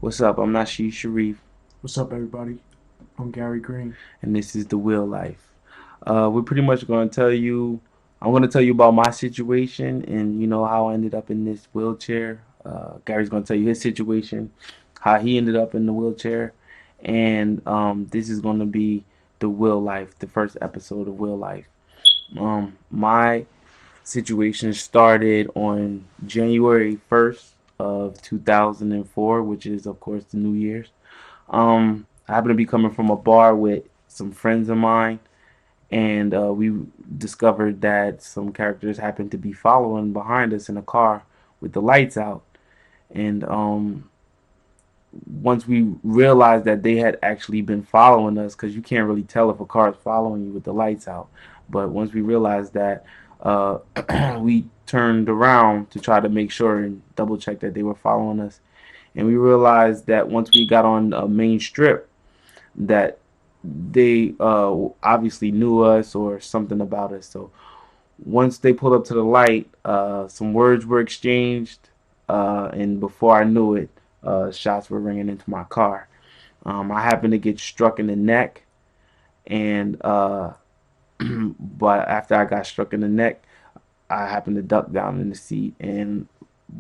What's up? I'm Nashid Shareef, What's up, everybody? I'm Gary Green. and this is the Will Life. We're pretty much going to tell you. I'm going to tell you about my situation and how I ended up in this wheelchair. Gary's going to tell you his situation, how he ended up in the wheelchair, and this is going to be the Will Life, the first episode of Will Life. My situation started on January 1st of 2004, which is of course the New Year's. I happened to be coming from a bar with some friends of mine, and we discovered that some characters happened to be following behind us in a car with the lights out. And once we realized that they had actually been following us, because you can't really tell if a car is following you with the lights out, but once we realized that, uh, we turned around to try to make sure and double check that they were following us. And we realized that once we got on a main strip, that they obviously knew us or something about us. So once they pulled up to the light, some words were exchanged, and before I knew it, shots were ringing into my car. I happened to get struck in the neck, and but after I got struck in the neck, I happened to duck down in the seat, and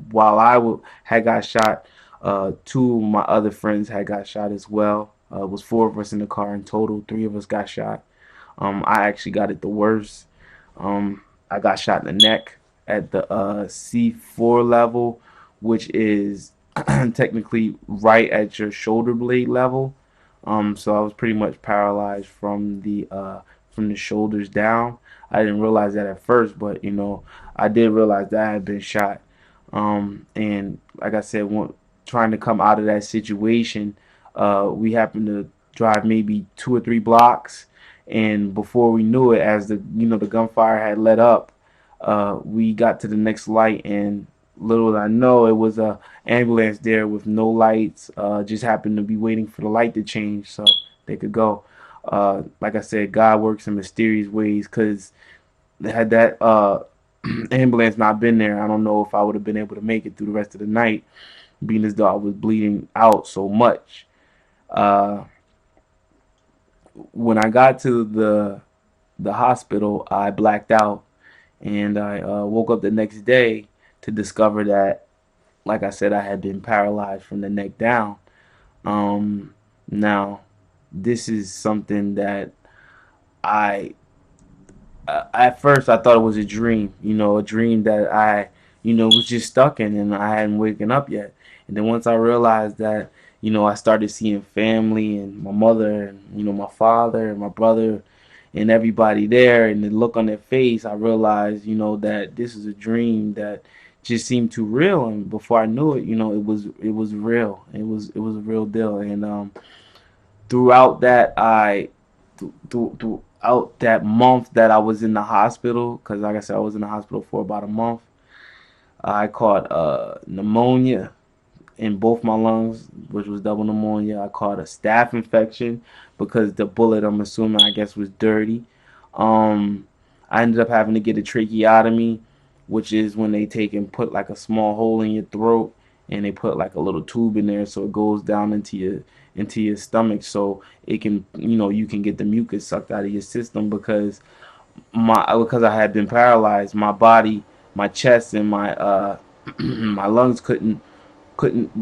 while had got shot, two of my other friends had got shot as well. It was four of us in the car in total. Three of us got shot. I actually got it the worst. I got shot in the neck at the C4 level, which is technically right at your shoulder blade level. So I was pretty much paralyzed from the shoulders down. I didn't realize that at first, but I did realize that I had been shot. And like I said, trying to come out of that situation, we happened to drive maybe 2 or 3 blocks, and before we knew it, as the gunfire had let up, we got to the next light, and little did I know it was a ambulance there with no lights. Just happened to be waiting for the light to change so they could go. Like I said, God works in mysterious ways, because had that ambulance not been there, I don't know if I would have been able to make it through the rest of the night, being as though I was bleeding out so much. Uh, when I got to the hospital, I blacked out, and I woke up the next day to discover that, like I said, I had been paralyzed from the neck down. Now, this is something that I at first I thought it was a dream, a dream that I, was just stuck in and I hadn't waken up yet. And then once I realized that, I started seeing family and my mother and, my father and my brother and everybody there, and the look on their face, I realized, that this is a dream that just seemed too real. And before I knew it, it was real. It was a real deal. And throughout that I throughout that month that I was in the hospital, because like I said, I was in the hospital for about a month. I caught pneumonia in both my lungs, which was double pneumonia. I caught a staph infection because the bullet, I'm assuming, I guess, was dirty. Um, I ended up having to get a tracheotomy, which is when they take and put like a small hole in your throat, and they put like a little tube in there so it goes down into your stomach, so it can, you can get the mucus sucked out of your system, because I had been paralyzed, my body, my chest and my my lungs couldn't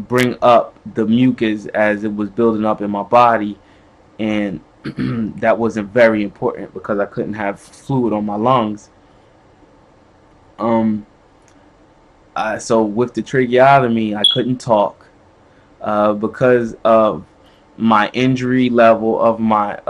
bring up the mucus as it was building up in my body, and that wasn't very important because I couldn't have fluid on my lungs. Um, so with the tracheotomy, I couldn't talk, because of my injury level of my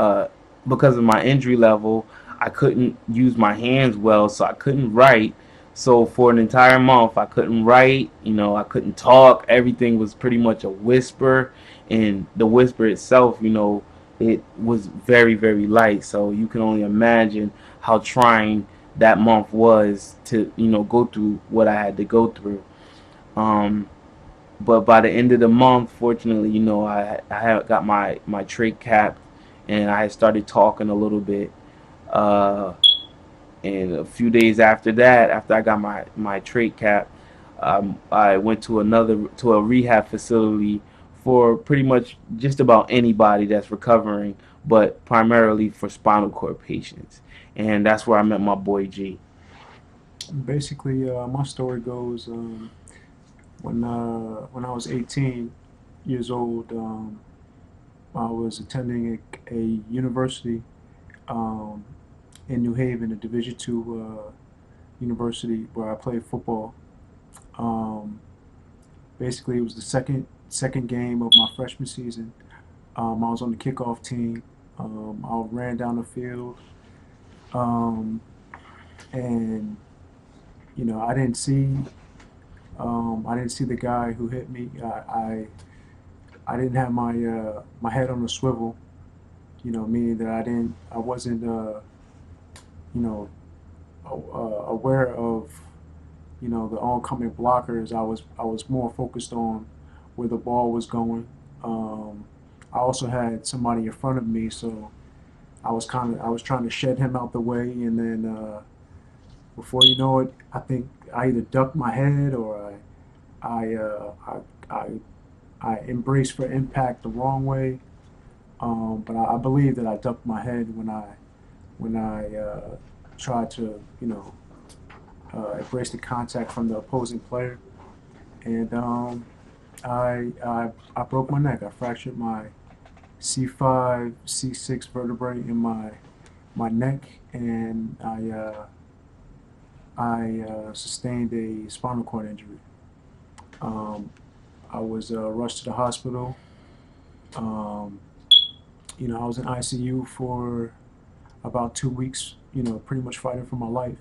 because of my injury level. I couldn't use my hands well, so I couldn't write. So for an entire month, I couldn't write. I couldn't talk. Everything was pretty much a whisper, and the whisper itself, it was very, very light. So you can only imagine how trying that month was to, go through what I had to go through. Um, but by the end of the month, fortunately, I had got my trach cap, and I had started talking a little bit. Uh, and a few days after that, after I got my trach cap, I went to a rehab facility for pretty much just about anybody that's recovering, but primarily for spinal cord patients. And that's where I met my boy G. Basically, my story goes when I was 18 years old, I was attending a university um, in New Haven, a Division II university where I played football. Um, Basically, it was the second game of my freshman season. I was on the kickoff team. I ran down the field, um, and I didn't see the guy who hit me. I didn't have my head on a swivel. Meaning that I wasn't you know aware of the oncoming blockers. I was more focused on where the ball was going. Um, I also had somebody in front of me, so I was trying to shed him out the way, and then before you know it, I think I either ducked my head or I I I embraced for impact the wrong way. But I believe that I ducked my head when I tried to embrace the contact from the opposing player, and I broke my neck. I fractured my C5, C6 vertebrae in my neck, and I sustained a spinal cord injury. Um, I was rushed to the hospital. Um, I was in ICU for about 2 weeks. Pretty much fighting for my life.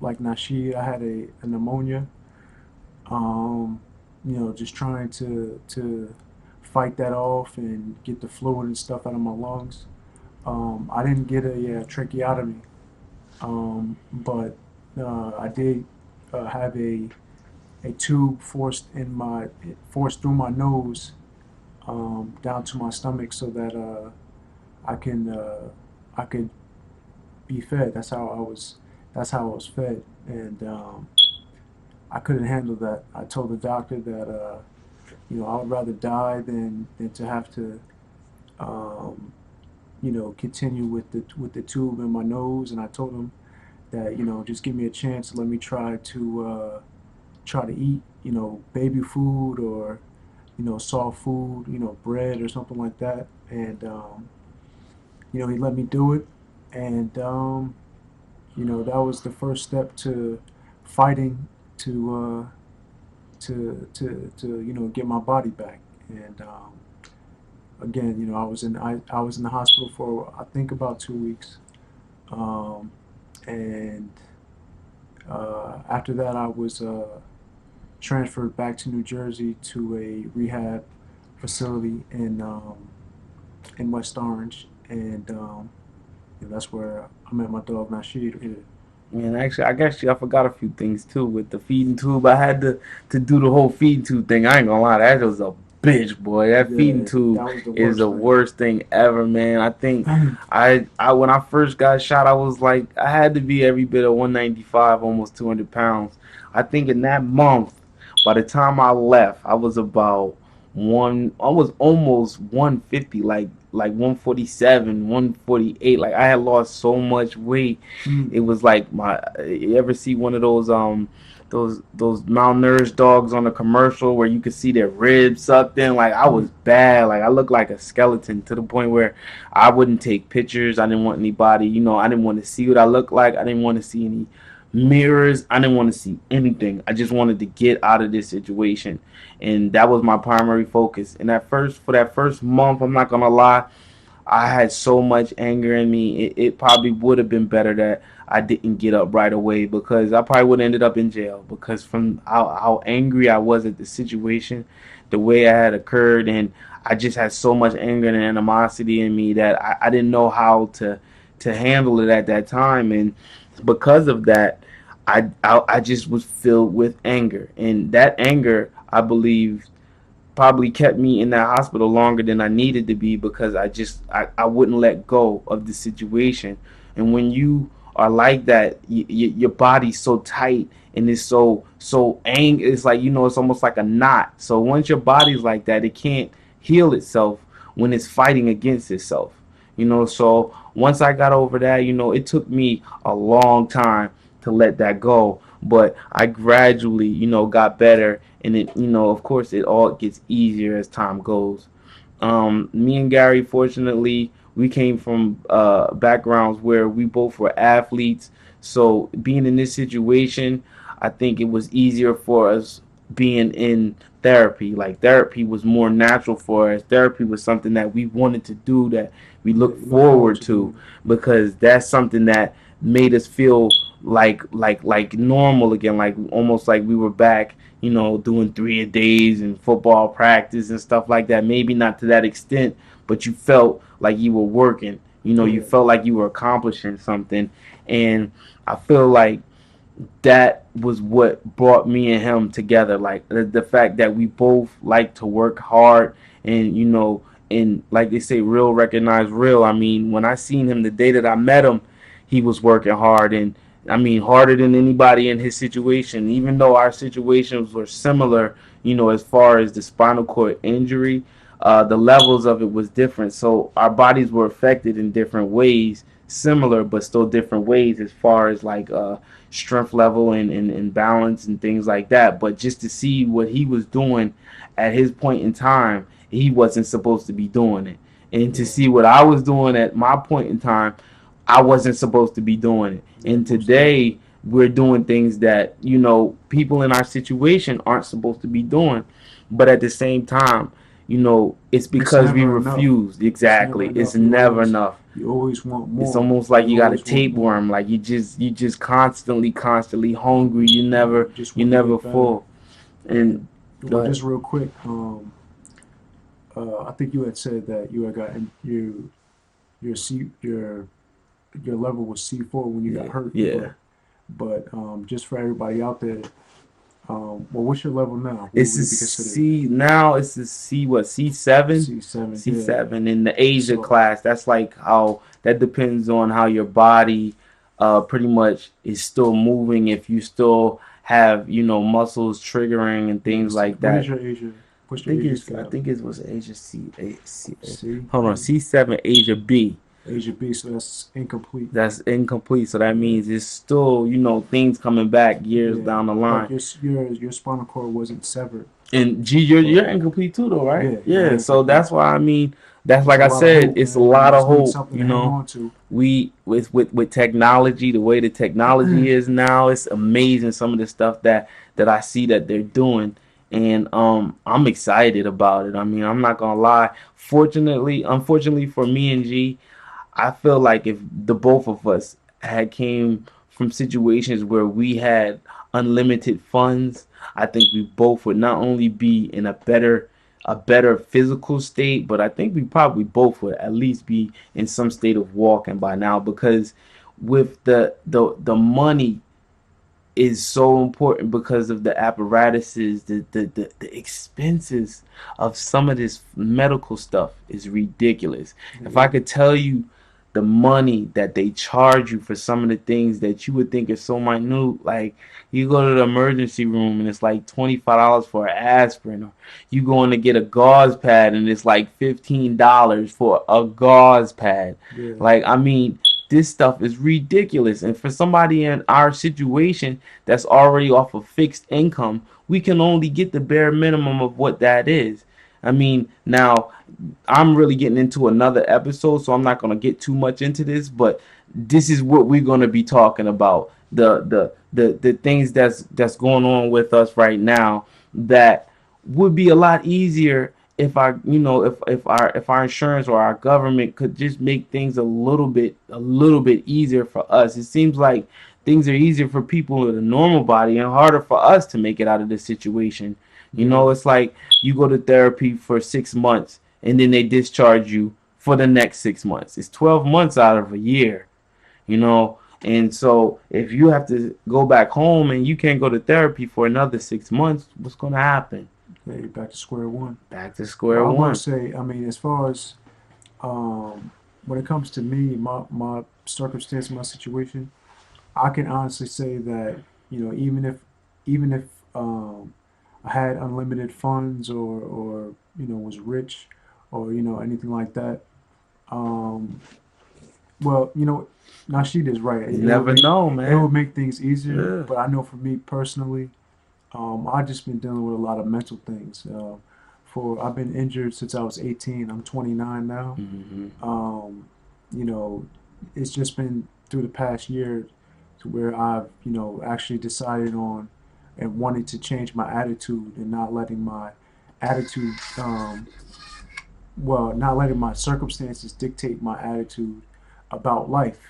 Like Nashid, I had a pneumonia. Um, just trying to fight that off and get the fluid and stuff out of my lungs. I didn't get a tracheotomy, but I did have a tube forced through my nose down to my stomach so that I can I could be fed. That's how I was fed, and I couldn't handle that. I told the doctor that I would rather die than to have to um, continue with the tube in my nose. And I told him that just give me a chance, let me try to eat baby food or soft food, bread or something like that. And he let me do it, and that was the first step to fighting to get my body back. And again, I was in the hospital for I think about 2 weeks, um, and after that I was transferred back to New Jersey to a rehab facility in West Orange, and that's where I met my dog Nashid here. And actually, I guess I forgot a few things too with the feeding tube. I had to do the whole feeding tube thing. I ain't gonna lie, that was a bitch, boy. That feeding Yeah, tube that was the is the worst thing. worst thing ever, man. I think I when I first got shot, I was like, I had to be every bit of 195, almost 200 pounds. I think in that month, by the time I left, I was about I was almost 150, like 147, 148. Like I had lost so much weight. Mm. It was like you ever see one of those malnourished dogs on a commercial where you could see their ribs sucked in? Like I Mm. was bad. Like I looked like a skeleton to the point where I wouldn't take pictures. I didn't want anybody, I didn't want to see what I looked like. I didn't want to see any mirrors. I didn't want to see anything. I just wanted to get out of this situation. And that was my primary focus. And for that first month, I'm not gonna lie, I had so much anger in me. It probably would have been better that I didn't get up right away, because I probably would have ended up in jail, because from how angry I was at the situation, the way I had occurred, and I just had so much anger and animosity in me that I didn't know how to handle it at that time. And because of that, I just was filled with anger. And that anger, I believe, probably kept me in that hospital longer than I needed to be, because I wouldn't let go of the situation. And when you are like that, your body's so tight and it's it's like, it's almost like a knot. So once your body's like that, it can't heal itself when it's fighting against itself. So once I got over that, it took me a long time to let that go, but I gradually, got better, and it, of course, it all gets easier as time goes. Me and Gary, fortunately, we came from backgrounds where we both were athletes. So being in this situation, I think it was easier for us being in therapy. Like, therapy was more natural for us. Therapy was something that we wanted to do, that we Yeah, looked you look forward forward to to, doing because that's something that made us feel like normal again, like almost like we were back, doing 3 a days and football practice and stuff like that. Maybe not to that extent, but you felt like you were working. it. You Yeah, felt like you were accomplishing something, and I feel like that was what brought me and him together. Like, the fact that we both like to work hard, and and like they say, real recognize real. I mean, when I seen him the day that I met him, he was working hard, and I mean harder than anybody in his situation. Even though our situations were similar, as far as the spinal cord injury, the levels of it was different. So our bodies were affected in different ways, similar but still different ways, as far as like strength level and balance and things like that. But just to see what he was doing at his point in time, he wasn't supposed to be doing it. And to yeah, see what I was doing at my point in time, I wasn't supposed to be doing it. yeah, And most definitely. today we're doing things that, people in our situation aren't supposed to be doing. But at the same time, it's It's because we never enough. refused. It's never Exactly. It's enough. never enough. You always want It's more. almost like you You got a always want more. tapeworm. Like, you just constantly hungry. You never You just you want to never get better. full. And And go well, ahead. just real quick, I think you had said that you had gotten your level was C4 when you got Yeah, hurt, yeah. but just for everybody out there, well, what's your level now? What It's would a it be considered? C now. It's a C, what, C7, C7. Yeah. C7 in the Asia So class. That's like how that depends on how your body, pretty much is still moving. If you still have, muscles triggering and yeah. things like What is that. your Asia? I What's your think Asia it's I scale? think it was Asia C. hold on, C7 Asia B. Asia B. So that's incomplete. That's incomplete. So that Yeah. means it's still, things coming back years Yeah. down the Like line. your spinal cord wasn't severed, And G, you're but incomplete too, though, right? yeah, yeah, Yeah. I So incomplete. that's why, I mean, that's It's like a I lot of said, hope, it's a man. You lot of just need hope. something to hang on to. We with technology, the way the technology is now, it's amazing. Some of the stuff that I see that they're doing, and I'm excited about it. I mean, I'm not gonna lie. Unfortunately for me and G, I feel like if the both of us had came from situations where we had unlimited funds, I think we both would not only be in a better physical state, but I think we probably both would at least be in some state of walking by now, because with the money is so important, because of the apparatuses, the expenses of some of this medical stuff is ridiculous. If I Yeah, could tell you the money that they charge you for some of the things that you would think is so minute, like you go to the emergency room and it's like $25 for an aspirin, or you going to get a gauze pad and it's like $15 for a gauze pad. yeah, Like, I mean, this stuff is ridiculous. And for somebody in our situation that's already off of fixed income, we can only get the bare minimum of what that is. I mean, now I'm really getting into another episode, so I'm not going to get too much into this, but this is what we're going to be talking about. The things that's going on with us right now, that would be a lot easier if our if our insurance or our government could just make things a little bit easier for us. It seems like things are easier for people with a normal body and harder for us to make it out of this situation. yeah, It's like you go to therapy for 6 months and then they discharge you for the next 6 months. It's 12 months out of a year, you know. And so if you have to go back home and you can't go to therapy for another 6 months, what's going to happen? yeah. You're back to square one. Back to But square I will one. say, I mean, as far as when it comes to me, my circumstance, my situation, I can honestly say that. Even if I had unlimited funds, or was rich, or anything like that. Um, well, Nashid is right. You It would never make know, it would man. make things easier, Yeah. but I know for me personally, I've just been dealing with a lot of mental things. I've been injured since I was 18. I'm 29 now. Hmm. Um, you know, it's just been through the past year to where I've, actually decided on and wanted to change my attitude, and not letting my attitude, not letting my circumstances dictate my attitude about life.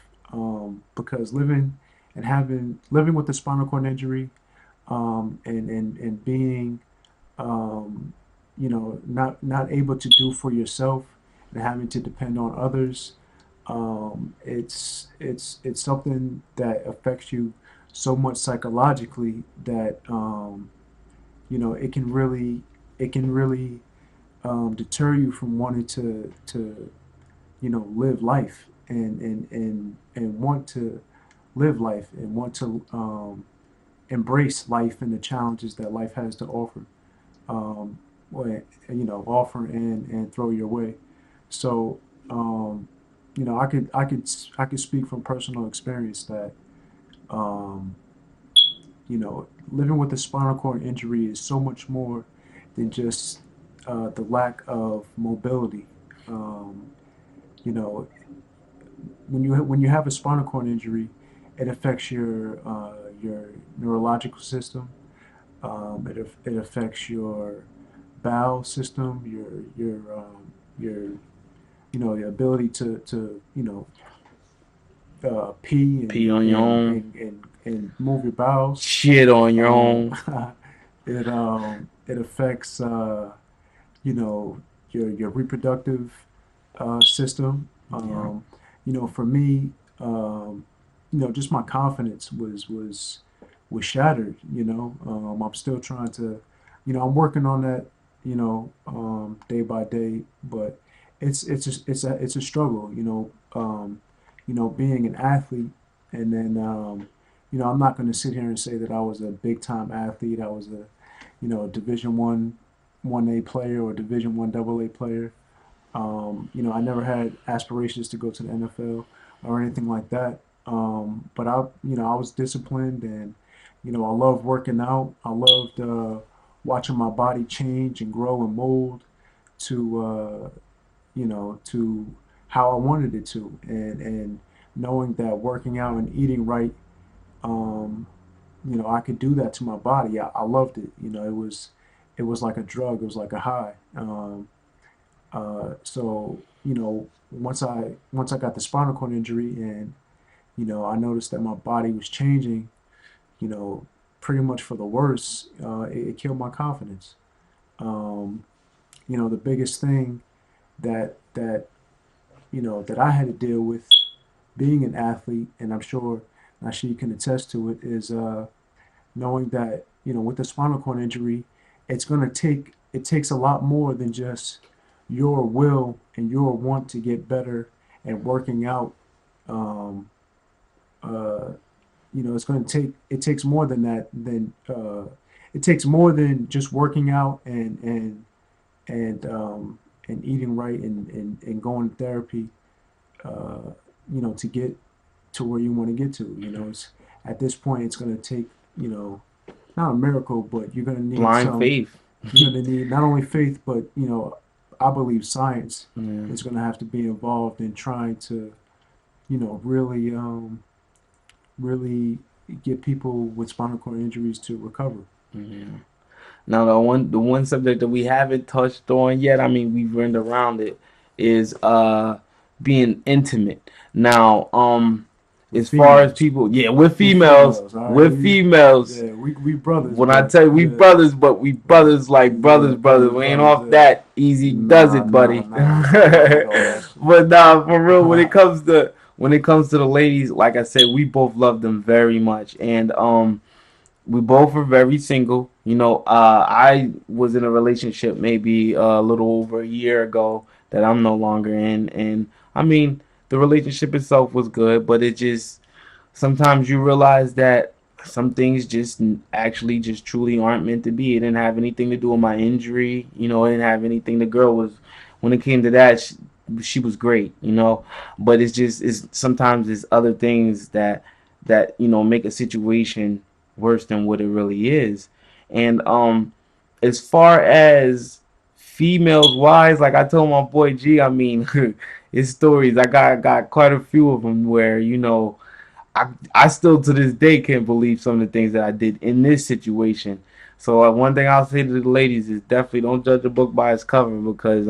Because living with a spinal cord injury, and being, um, not able to do for yourself, and having to depend on others. It's something that affects you so much psychologically that, it can really deter you from wanting to live life, and want to live life, and want to embrace life and the challenges that life has to offer, um, offer and throw your way. So, I could speak from personal experience that, um, living with a spinal cord injury is so much more than just the lack of mobility. Um, you know, when you have a spinal cord injury, it affects your neurological system. It affects your bowel system, your the ability to pee, Pee and on your and, own. and, and and move your bowels. Shit on your Um, own. it affects, you know your reproductive system. Yeah. For me, just my confidence was shattered. I'm still trying to, I'm working on that, day by day, but it's a struggle. Being an athlete, and then, I'm not going to sit here and say that I was a big time athlete. I was a Division one A player, or Division one double A player. I never had aspirations to go to the NFL or anything like that. But I was disciplined, and I loved working out. I loved watching my body change and grow and mold to how I wanted it to, and knowing that working out and eating right, um, I could do that to my body. I loved it. It was like a drug. It was like a high. So, once I got the spinal cord injury, and I noticed that my body was changing, you know, pretty much for the worse. It killed my confidence. Um, the biggest thing that I had to deal with being an athlete, and I'm sure Nashid can attest to it, is knowing that with the spinal cord injury, it takes a lot more than just your will and your want to get better and working out. Um, uh, it's going to take it takes more than that. It takes more than just working out, and eating right, and going to therapy. Uh, to get to where you want to get to. At this point, it's going to take, not a miracle, but you're going to need Blind some. faith. You're going to need not only faith, but I believe science Yeah. is going to have to be involved in trying to, really get people with spinal cord injuries to recover. Yeah. Now the one subject that we haven't touched on yet, I mean we've run around it, is being intimate. Now, With as far as females. people, yeah, with With females, females. All right. with We females. Yeah, we brothers, When I but tell you we yeah. brothers, but we brothers like Yeah, brothers, brothers. brothers, We ain't brothers, off yeah. that easy does Nah, it, nah, buddy. nah, nah. I'm with all that shit. But nah, for real, when it comes to the ladies, like I said, we both love them very much, and we both are very single. I was in a relationship maybe a little over a year ago that I'm no longer in, and I mean the relationship itself was good, but it just sometimes you realize that some things just actually just truly aren't meant to be. It didn't have anything to do with my injury. You know, it didn't have anything. The girl was, when it came to that, she was great. You know, but it's sometimes it's other things that make a situation worse than what it really is. And as far as females wise, like I told my boy G, I mean, his stories. I got quite a few of them where I still to this day can't believe some of the things that I did in this situation. So one thing I'll say to the ladies is definitely don't judge a book by its cover, because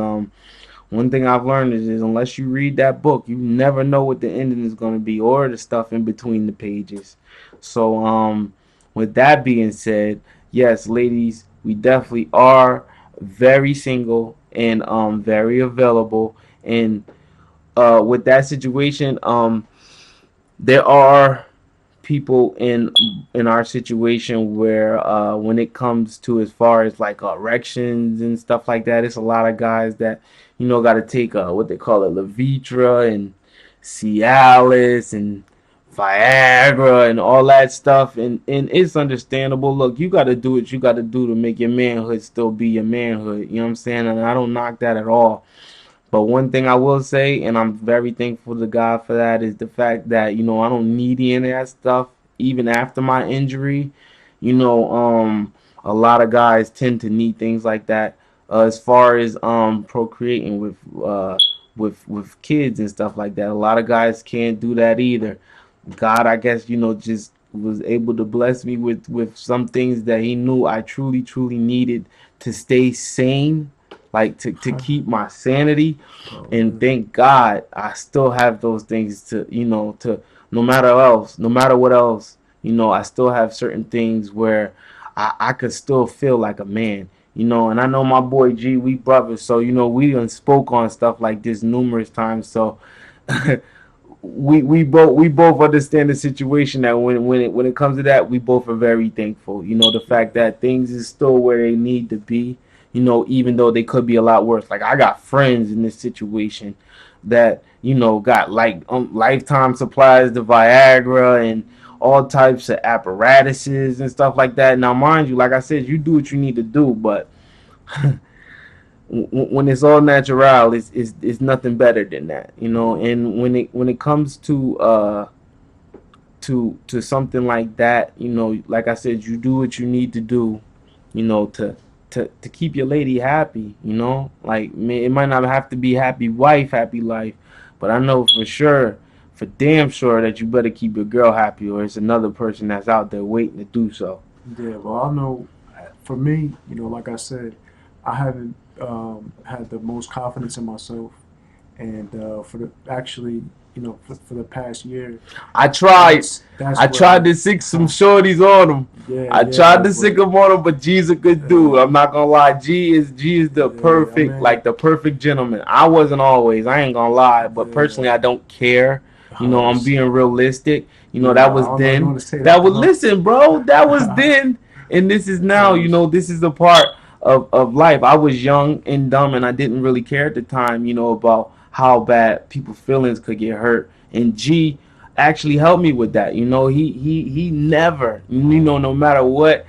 one thing I've learned is unless you read that book, you never know what the ending is going to be or the stuff in between the pages. So with that being said, yes, ladies, we definitely are very single and very available. And with that situation, there are people in our situation where when it comes to as far as like erections and stuff like that, it's a lot of guys that got to take what they call it Levitra and Cialis and Viagra and all that stuff, and it's understandable. Look, you got to do what you got to do to make your manhood still be your manhood. You know what I'm saying? And I don't knock that at all. But one thing I will say, and I'm very thankful to God for that, is the fact that I don't need any of that stuff even after my injury. A lot of guys tend to need things like that as far as procreating with kids and stuff like that. A lot of guys can't do that either. God, I guess just was able to bless me with some things that He knew I truly truly needed to stay sane, like to keep my sanity. Oh And man. thank God I still have those things to no matter what else, I still have certain things where I could still feel like a man. And I know my boy G, we brothers, so we done spoke on stuff like this numerous times. So we both understand the situation, that when it comes to that, we both are very thankful. The fact Yeah. that things is still where they need to be. Even though they could be a lot worse. Like I got friends in this situation that got like lifetime supplies to Viagra and all types of apparatuses and stuff like that. Now, mind you, like I said, you do what you need to do, but when it's all natural, it's nothing better than that. Yeah. And when it comes to something like that, like I said, you do what you need to do, to keep your lady happy. Like, man, it might not have to be happy wife, happy life, but I know for sure, for damn sure, that you better keep your girl happy, or it's another person that's out there waiting to do so. Yeah. Well, I know for me, like I said, I haven't had the most confidence in myself, and for the actually, for the past year, I tried. that's I where tried I, to sick some shorties on him. yeah, I yeah, tried to sick but him on him, but G's a good dude. I'm not gonna lie. G is the yeah, I perfect, mean, like the perfect gentleman. I wasn't always. I ain't gonna lie, but yeah, personally, I don't care. I'm being realistic. yeah. That I was don't know you then. want to say That that was though. listen, bro. That was then, and this is now. Oh, This is a part of life. I was young and dumb, and I didn't really care at the time. About how bad people's feelings could get hurt. And G actually helped me with that. He never, no matter what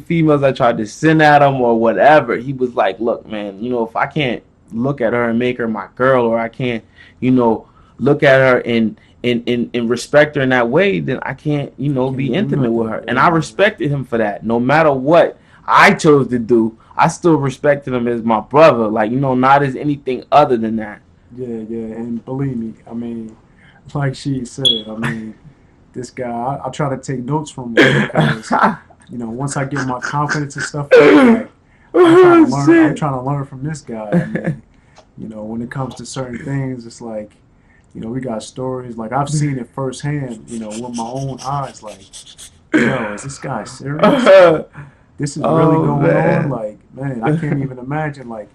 females I tried to send at him or whatever, he was like, look, man, if I can't look at her and make her my girl, or I can't, you know, look at her and respect her in that way, then I can't, be can't do intimate with nothing. her. And I Yeah, respected him for that. No matter what I chose to do, I still respected him as my brother. Like, not as anything other than that. yeah, yeah. And believe me, I mean, like she said, I mean, this guy, I try to take notes from him because once I get my confidence and stuff up, like I'm trying to Oh learn. I'm shit. trying to learn from this guy. I mean, when it comes to certain things, it's like, we got stories. Like I've seen it firsthand. With my own eyes. Like, yo, is this guy serious? Like, this is really Oh going on. man. Like, man, I can't even imagine. Like,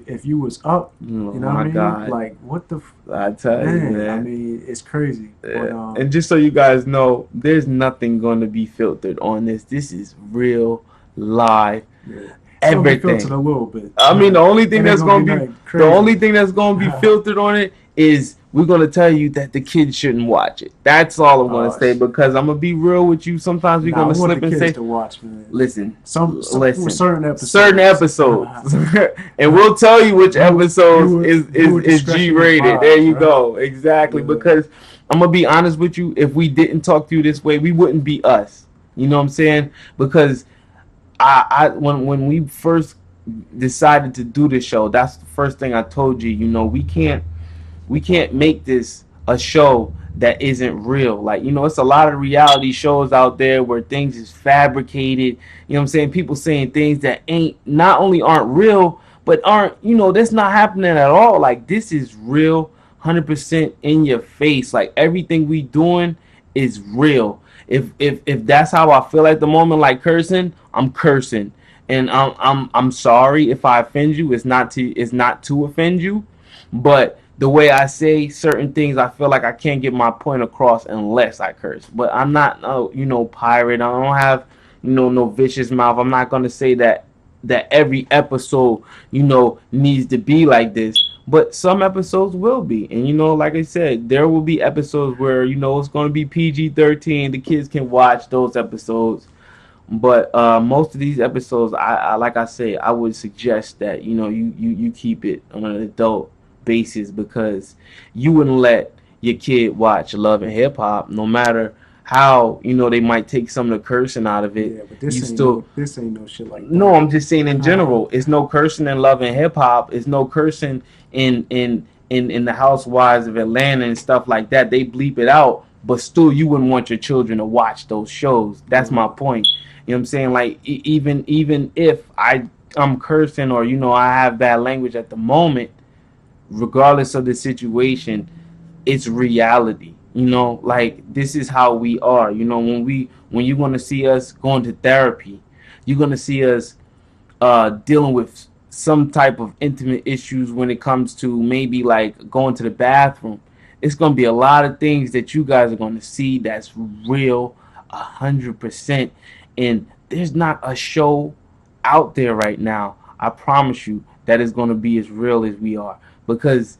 if you was up, Oh you know what my I mean? God. Like, what the I tell you, man? I man. mean, it's crazy. But And just so you guys know, there's nothing going to be filtered on this. This is real, live, yeah, it's gonna be filtered everything. a little bit. I mean, It ain't gonna be nothing the only crazy. thing that's going to be filtered on it is we're gonna tell you that the kids shouldn't watch it. That's all I'm gonna Oh say shit. because I'm gonna be real with you. Sometimes we're Nah, gonna we want the slip and kids say, to watch, man. listen, Some listen, certain certain episodes. episodes, and we'll tell you which episodes Viewer is G discretion rated. There advised, you right? go, exactly. Yeah. Because I'm gonna be honest with you, if we didn't talk to you this way, we wouldn't be us. You know what I'm saying? Because when we first decided to do this show, that's the first thing I told you. You know, we can't make this a show that isn't real. Like, it's a lot of reality shows out there where things is fabricated. You know what I'm saying? People saying things that ain't not only aren't real, but aren't, that's not happening at all. Like, this is real, 100% in your face. Like, everything we doing is real. If that's how I feel at the moment, like cursing, I'm cursing. And I'm sorry if I offend you. It's not to offend you, but the way I say certain things, I feel like I can't get my point across unless I curse. But I'm not no, pirate. I don't have, no vicious mouth. I'm not gonna say that every episode, needs to be like this. But some episodes will be, and like I said, there will be episodes where it's gonna be PG-13. The kids can watch those episodes, but most of these episodes, I like I say, I would suggest that you keep it on an adult basis because you wouldn't let your kid watch Love and Hip Hop, no matter how they might take some of the cursing out of it. Yeah, but You still this ain't no shit like no, that. I'm just saying in general. It's no cursing in Love and Hip Hop. It's no cursing in the Housewives of Atlanta and stuff like that. They bleep it out, but still, you wouldn't want your children to watch those shows. That's my Right. point. You know what I'm saying? Like even if I'm cursing or I have bad language at the moment, regardless of the situation, it's reality. Like this is how we are. When you're gonna see us going to therapy, you're gonna see us dealing with some type of intimate issues when it comes to maybe like going to the bathroom. It's gonna be a lot of things that you guys are gonna see that's real, 100%. And there's not a show out there right now, I promise you, that is gonna be as real as we are because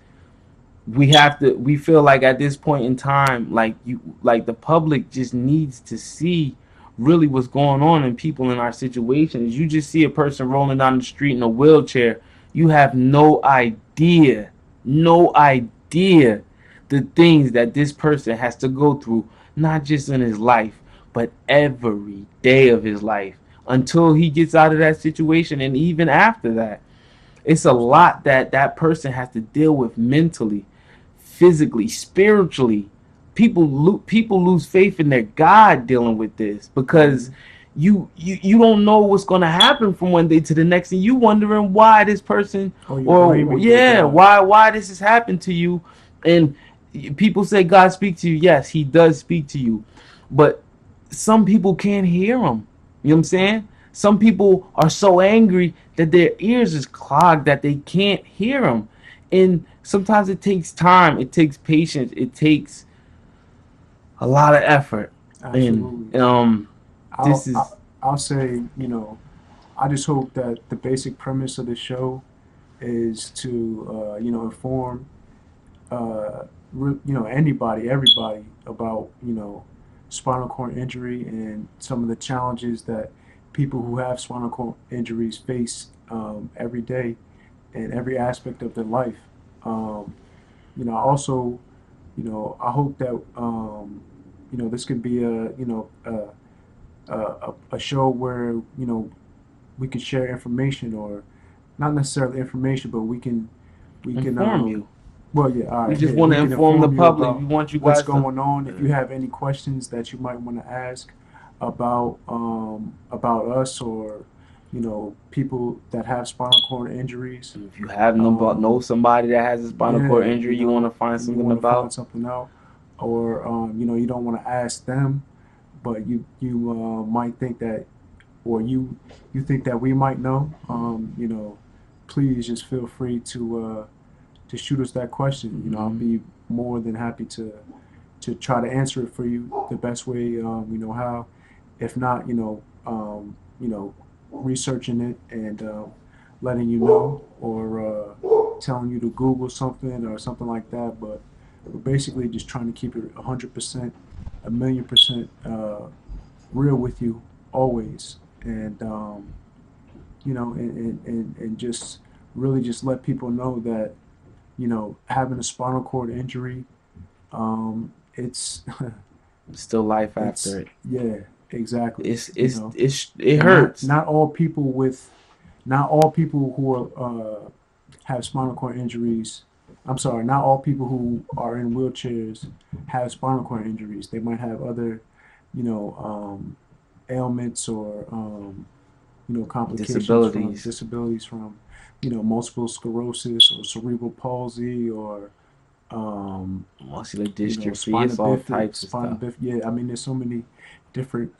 we feel like at this point in time, like the public just needs to see really what's going on in people in our situations. You just see a person rolling down the street in a wheelchair, you have no idea the things that this person has to go through, not just in his life but every day of his life until he gets out of that situation. And even after that, it's a Absolutely. lot that that person has to deal with mentally, physically, spiritually. People lose faith in their God dealing with this because Hmm. you don't know what's going to happen from one day to the next, and you wondering why this person, Or you're or blaming your yeah, God. why this has happened to you. And people say God speak to you. Yes, he does speak to you, but some people can't hear him. You know what I'm saying? Some people are so angry that their ears is clogged that they can't hear him. And sometimes it takes time, it takes patience, it takes a lot of effort. And Absolutely. this I'll, is I'll I'll say, I just hope that the basic premise of the show is to, inform, anybody, everybody about, spinal cord injury and some of the challenges that people who have spinal cord injuries face every day in every aspect of their life. Um, also, I hope that, this could be a show where, we can share information or not necessarily information, but we can inform you. well, yeah, all We right, just yeah, want we to can inform the inform you public. about We want you what's guys to. going on. If you have any questions that you might want to ask about us or people that have spinal cord injuries, If you have know um, somebody that has a spinal cord yeah, injury, you want to find and you something want to find about. something out, or you don't want to ask them, but you might think that, or you think that we might know, please just feel free to shoot us that question. I'll Mm-hmm. be more than happy to try to answer it for you the best way we know how. If not, researching it and letting you know, or telling you to Google something or something like that. But we're basically just trying to keep it 100%, a million percent real with you always, and and just really just let people know that having a spinal cord injury, it's Still life after it's it. yeah, exactly. It's it's it And not hurts. not all people with not all people who have spinal cord injuries. I'm sorry, not all people who are in wheelchairs have spinal cord injuries. They might have other, you know, ailments or complications from Disabilities, disabilities from, multiple sclerosis or cerebral palsy or um, muscular dystrophy. spina It's all bifida, types of spina stuff. bifida. Yeah, I mean, there's so many different,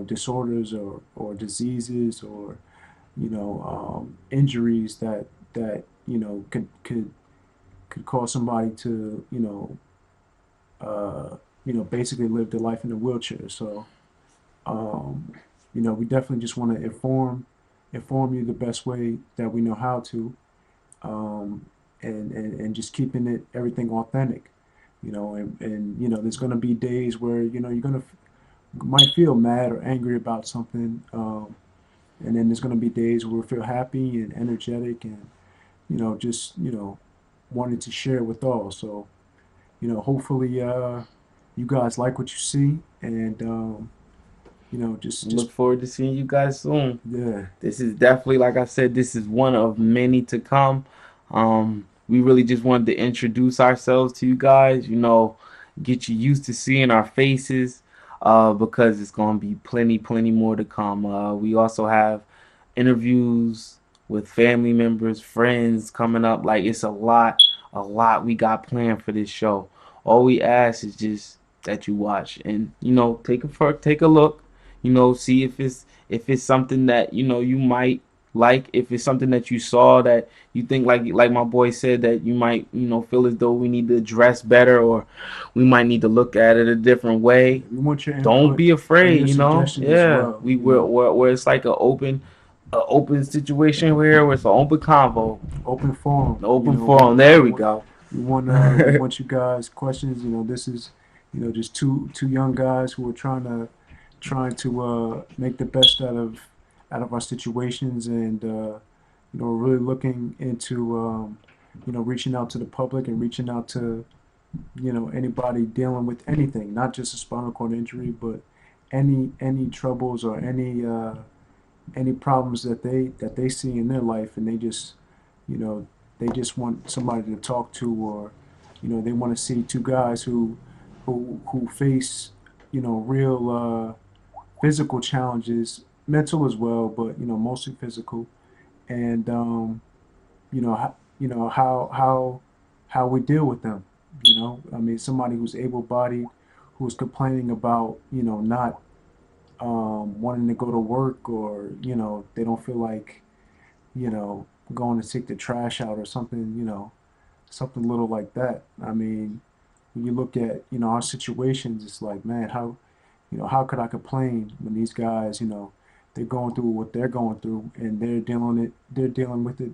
disorders or diseases or, injuries that could cause somebody to, basically live their life in a wheelchair. So, um, we definitely just want to inform you the best way that we know how to, um, and just keeping it everything authentic, and there's going to be days where you're going to might feel mad or angry about something, and then there's going to be days where we feel happy and energetic and just wanted to share with all. So hopefully you guys like what you see, and just Look forward to seeing you guys soon. yeah. This is definitely, like I said, this is one of many to come. We really just wanted to introduce ourselves to you guys, get you used to seeing our faces, because it's going to be plenty, plenty more to come. We also have interviews with family members, friends coming up. Like, it's a lot we got planned for this show. All we ask is just that you watch and, take a look, see if it's something that you might like, if it's something that you saw that you think, like my boy said, that you might feel as though we need to address better, or we might need to look at it a different way. We want your Don't input be and afraid. your suggestions as Yeah, well. we where it's like a open situation where it's an open convo, Open forum. an open forum. There we go. We want you guys questions. This is just two young guys who are trying to make the best out of our situations, and really looking into reaching out to the public and reaching out to anybody dealing with anything, not just a spinal cord injury, but any troubles or any problems that they see in their life, and you know they just want somebody to talk to, or they want to see two guys who face real physical challenges, mental as well, but mostly physical, and how we deal with them. I mean, somebody who's able-bodied, who's complaining about not wanting to go to work, or they don't feel like going to take the trash out or something, something little like that. I mean, when you look at our situations, it's like, man, how could I complain when these guys, they're going through what they're going through, and they're dealing with it,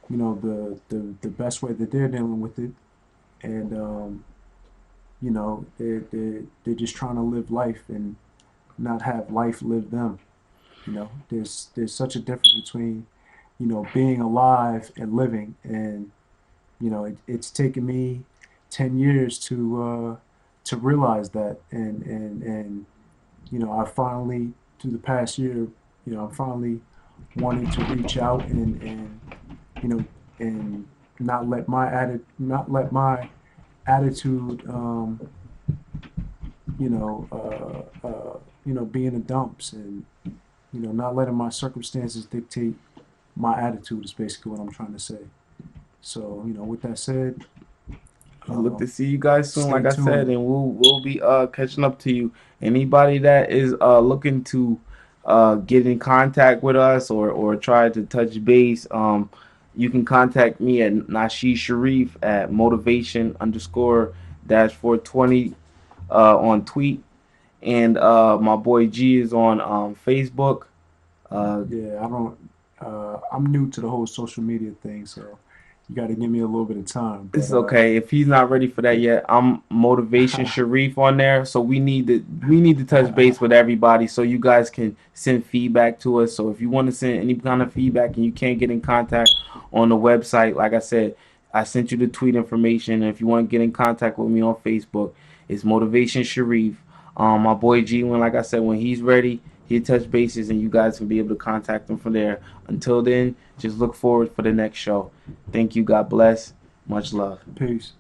the best way that they're dealing with it, and they're just trying to live life and not have life live them. There's such a difference between being alive and living, and it's taken me 10 years to realize that, and I finally, through the past year, I'm finally wanting to reach out, and you know and not let my attitude, be in the dumps, and not letting my circumstances dictate my attitude is basically what I'm trying to say. So, with that said, I look to see you guys soon, stay like I said, tuned. and we'll be catching up to you. Anybody that is looking to get in contact with us, or try to touch base, you can contact me at Nashid Shareef at motivation underscore dash 420 on tweet, and my boy G is on Facebook. Uh, Yeah, I don't. I'm new to the whole social media thing, so You got to give me a little bit of time. But It's okay if he's not ready for that yet. I'm Motivation Shareef on there, so we need to touch base with everybody so you guys can send feedback to us. So if you want to send any kind of feedback and you can't get in contact on the website, like I said, I sent you the tweet information. And if you want to get in contact with me on Facebook, it's Motivation Shareef. My boy G, when like I said, when he's ready, he'll touch bases and you guys can be able to contact him from there. Until then, just look forward for the next show. Thank you. God bless. Much love. Peace.